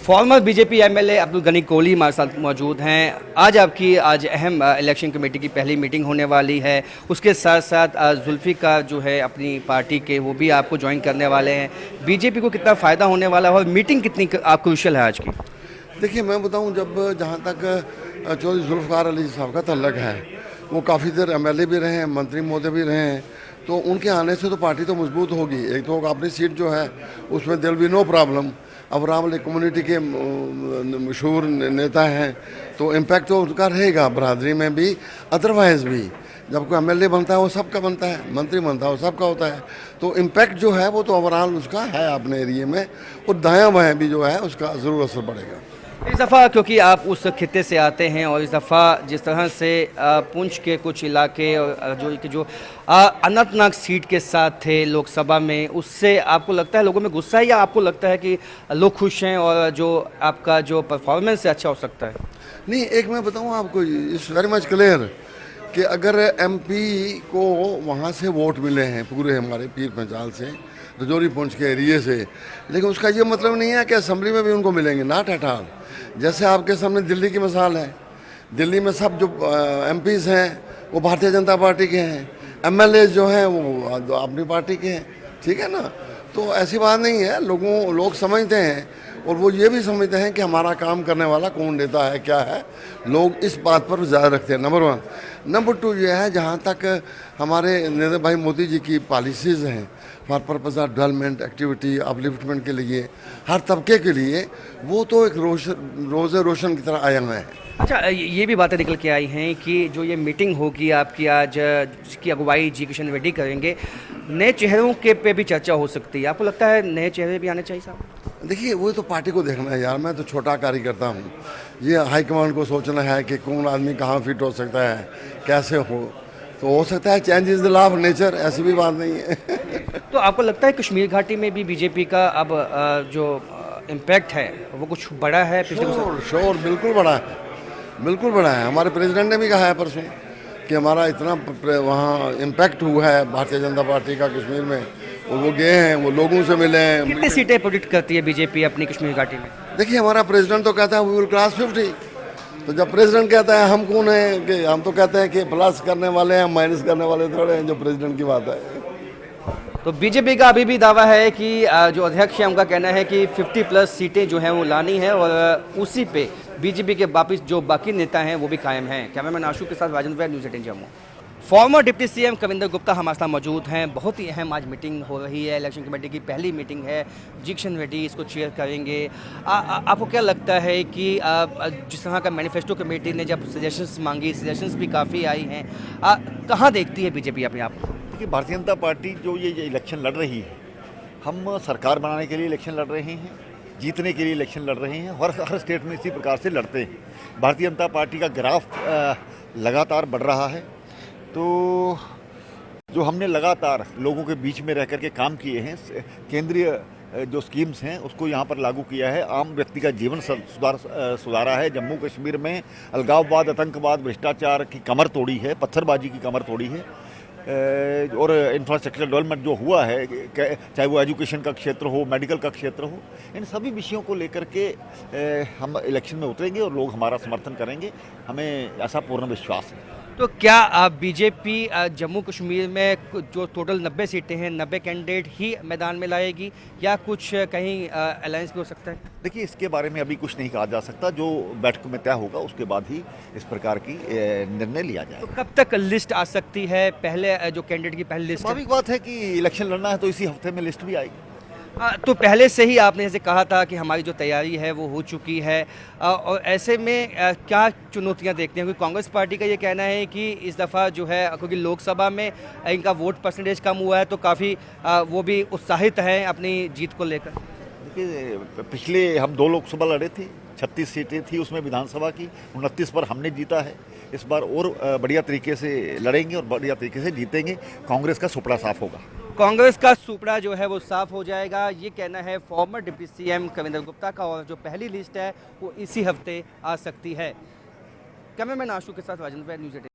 Farmer BJP MLA Abdul Gani Kohli हमारे साथ मौजूद हैं। आज अहम इलेक्शन कमेटी की पहली मीटिंग होने वाली है। उसके साथ साथ जुल्फ़िकार जो है अपनी पार्टी के, वो भी आपको ज्वाइन करने वाले हैं। बीजेपी को कितना फ़ायदा होने वाला है और मीटिंग कितनी क्रूशियल है आज की? देखिए, मैं बताऊं, जब जहां तक चौधरी जुल्फ़िकार अली साहब का तल्लक है, वो काफ़ी देर एमएलए भी रहे हैं, मंत्री महोदय भी रहे हैं, तो उनके आने से तो पार्टी तो मजबूत होगी। एक तो अपनी सीट जो है उसमें दिल भी नो प्रॉब्लम। अब रामले कम्युनिटी के मशहूर नेता हैं, तो इम्पैक्ट तो उनका रहेगा बरादरी में भी, अदरवाइज़ भी। जब कोई एमएलए बनता है वो सबका बनता है, मंत्री बनता है वो सबका होता है, तो इम्पैक्ट जो है वो तो ओवरऑल उसका है अपने एरिए में, और दायां बायां भी जो है उसका ज़रूर असर पड़ेगा। इस दफ़ा क्योंकि आप उस खित्ते से आते हैं और इस दफ़ा जिस तरह से पुंछ के कुछ इलाके और जो अनंतनाग सीट के साथ थे लोकसभा में, उससे आपको लगता है लोगों में गुस्सा है, या आपको लगता है कि लोग खुश हैं और जो आपका जो परफॉर्मेंस है अच्छा हो सकता है? नहीं, एक मैं बताऊँ आपको, इट्स वेरी मच क्लियर कि अगर एमपी को वहाँ से वोट मिले हैं पूरे हमारे पीर पंजाल से, रजौरी पुंछ के एरिए से, लेकिन उसका ये मतलब नहीं है कि असम्बली में भी उनको मिलेंगे, नॉट एट ऑल। जैसे आपके सामने दिल्ली की मिसाल है, दिल्ली में सब जो एमपीज़ हैं वो भारतीय जनता पार्टी के हैं, एमएलए जो हैं वो अपनी पार्टी के हैं, ठीक है ना। तो ऐसी बात नहीं है, लोग समझते हैं, और वो ये भी समझते हैं कि हमारा काम करने वाला कौन नेता है, क्या है। लोग इस बात पर ज़्यादा रखते हैं, नंबर वन। नंबर टू ये है, जहाँ तक हमारे नरेंद्र भाई मोदी जी की पॉलिसीज़ हैं for purpose of development activity upliftment के लिए, हर तबके के लिए, वो तो एक रोज़े रोशन की तरह आया हुआ है। अच्छा, ये भी बातें निकल के आई हैं कि जो ये मीटिंग होगी आपकी आज, जिसकी अगुवाई जी किशन रेड्डी करेंगे, नए चेहरों के पे भी चर्चा हो सकती है। आपको लगता है नए चेहरे भी आने चाहिए साहब? देखिए, वो तो पार्टी को देखना है यार, मैं तो छोटा कार्यकर्ता हूँ। ये हाईकमांड को सोचना है कि कौन आदमी कहाँ फिट हो सकता है, कैसे हो। तो हो सकता है change is the law of nature, ऐसी भी बात नहीं है। तो आपको लगता है कश्मीर घाटी में भी बीजेपी का अब जो इम्पैक्ट है वो कुछ बड़ा है पिछले श्योर, बिल्कुल बड़ा है, बिल्कुल बड़ा है। हमारे प्रेसिडेंट ने भी कहा है परसों कि हमारा इतना वहाँ इम्पैक्ट हुआ है भारतीय जनता पार्टी का कश्मीर में, और वो गए हैं, वो लोगों से मिले हैं। कितनी सीटें प्रोडिक्ट करती है बीजेपी अपनी कश्मीर घाटी में? देखिए, हमारा प्रेसिडेंट तो कहता है वी विल क्रॉस 50। तो जब प्रेसिडेंट कहता है, हम कौन है कि हम तो कहते हैं कि प्लस करने वाले हैं, माइनस करने वाले थोड़े हैं, जो प्रेसिडेंट की बात है। तो बीजेपी का अभी भी दावा है कि जो अध्यक्ष है उनका कहना है कि 50+ सीटें जो हैं वो लानी है, और उसी पे बीजेपी के वापिस जो बाकी नेता हैं वो भी कायम हैं। कैमरामैन आशु के साथ Rajendra, news 18 Jammu. Farmer deputy CM Kavinder Gupta हमारे साथ मौजूद हैं। बहुत ही अहम आज मीटिंग हो रही है, इलेक्शन कमेटी की पहली मीटिंग है। जी किशन रेड्डी इसको चेयर करेंगे। आपको क्या लगता है कि जिस तरह का मैनिफेस्टो कमेटी ने जब सजेशंस मांगी, सजेशंस भी काफ़ी आई हैं, कहाँ देखती है बीजेपी अपने आप को? देखिए, भारतीय जनता पार्टी जो ये इलेक्शन लड़ रही है, हम सरकार बनाने के लिए इलेक्शन लड़ रहे हैं, जीतने के लिए इलेक्शन लड़ रहे हैं, हर स्टेट में इसी प्रकार से लड़ते हैं। भारतीय जनता पार्टी का ग्राफ लगातार बढ़ रहा है। तो जो हमने लगातार लोगों के बीच में रह कर के काम किए हैं, केंद्रीय जो स्कीम्स हैं उसको यहाँ पर लागू किया है, आम व्यक्ति का जीवन सुधारा है। जम्मू कश्मीर में अलगाववाद, आतंकवाद, भ्रष्टाचार की कमर तोड़ी है, पत्थरबाजी की कमर तोड़ी है, और इंफ्रास्ट्रक्चर डेवलपमेंट जो हुआ है, चाहे वो एजुकेशन का क्षेत्र हो, मेडिकल का क्षेत्र हो, इन सभी विषयों को लेकर के हम इलेक्शन में उतरेंगे और लोग हमारा समर्थन करेंगे, हमें ऐसा पूर्ण विश्वास है। तो क्या बीजेपी जम्मू कश्मीर में जो टोटल 90 सीटें हैं, 90 कैंडिडेट ही मैदान में लाएगी, या कुछ कहीं अलायंस भी हो सकता है? देखिए, इसके बारे में अभी कुछ नहीं कहा जा सकता। जो बैठक में तय होगा उसके बाद ही इस प्रकार की निर्णय लिया जाएगा। तो कब तक लिस्ट आ सकती है? पहले जो कैंडिडेट की पहली लिस्ट, स्वाभाविक बात है कि इलेक्शन लड़ना है तो इसी हफ्ते में लिस्ट भी आएगी। तो पहले से ही आपने जैसे कहा था कि हमारी जो तैयारी है वो हो चुकी है, और ऐसे में क्या चुनौतियां देखते हैं? क्योंकि कांग्रेस पार्टी का ये कहना है कि इस दफ़ा जो है, क्योंकि लोकसभा में इनका वोट परसेंटेज कम हुआ है, तो काफ़ी वो भी उत्साहित हैं अपनी जीत को लेकर। देखिए, पिछले हम 2 लोकसभा लड़े थे, 36 सीटें थी उसमें विधानसभा की, 29 पर हमने जीता है। इस बार और बढ़िया तरीके से लड़ेंगे और बढ़िया तरीके से जीतेंगे। कांग्रेस का सुपड़ा साफ होगा। कांग्रेस का सुपड़ा जो है वो साफ हो जाएगा, ये कहना है farmer deputy CM Kavinder Gupta का, और जो पहली लिस्ट है वो इसी हफ्ते आ सकती है। कैमरामैन आशु के साथ राजेंद्र, न्यूज़ 18।